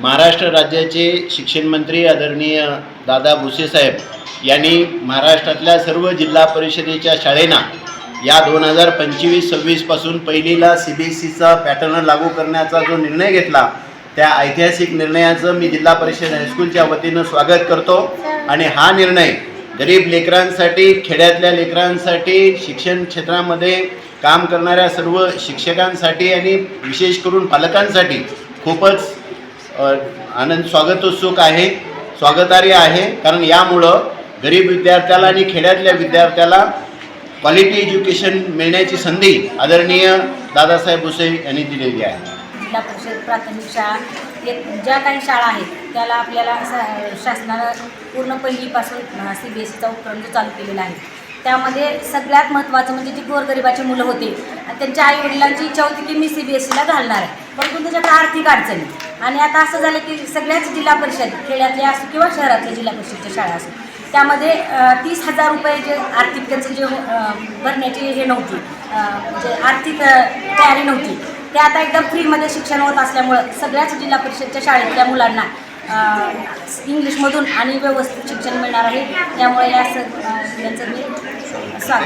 महाराष्ट्र राज्याचे शिक्षण मंत्री आदरणीय दादा भुसे साहेब यांनी महाराष्ट्रातल्या सर्व जिल्हा परिषदेच्या शाळांना या 2025-26 पासून पहिलीला CBSEचा पॅटर्न लागू करण्याचा जो निर्णय घेतला त्या ऐतिहासिक निर्णयाचं मी जिल्हा परिषद हायस्कूलच्या वतीनं स्वागत करतो। आणि हा निर्णय गरीब लेकरांसाठी, खेड्यातल्या लेकरांसाठी, शिक्षण क्षेत्रामध्ये काम करणाऱ्या सर्व शिक्षकांसाठी आणि विशेष करून पालकांसाठी खूपच स्वागतोत्सुक आहे, स्वागतार्ह आहे। कारण यामुळं गरीब विद्यार्थ्याला आणि खेड्यातल्या विद्यार्थ्याला क्वालिटी एज्युकेशन मिळण्याची संधी आदरणीय दादासाहेब भुसे यांनी दिलेली आहे। जिल्हा परिषद प्राथमिक शाळा ज्या काही शाळा आहेत त्याला आपल्याला शासनानं पूर्ण पहिलीपासून CBSEचा उपक्रम जो चालू केलेला आहे त्यामध्ये सगळ्यात महत्त्वाचं म्हणजे जी गोरगरिबाची मुलं होते आणि त्यांच्या आईवडिलांची इच्छा होती की मी CBSEला घालणार आहे, परंतु त्याच्यात आर्थिक अडचणी आणि आता असं झालं की सगळ्याच जिल्हा परिषद खेड्यातल्या असो किंवा शहरातल्या जिल्हा परिषदच्या शाळा असो त्यामध्ये 30,000 रुपये जे आर्थिक त्यांचं जे भरण्याची हे नव्हती, म्हणजे आर्थिक तयारी नव्हती, ते आता एकदम फ्रीमध्ये शिक्षण होत असल्यामुळं सगळ्याच जिल्हा परिषदच्या शाळेतल्या मुलांना इंग्लिशमधून आणि व्यवस्थित शिक्षण मिळणार आहे। त्यामुळे यांचं मी स्वागत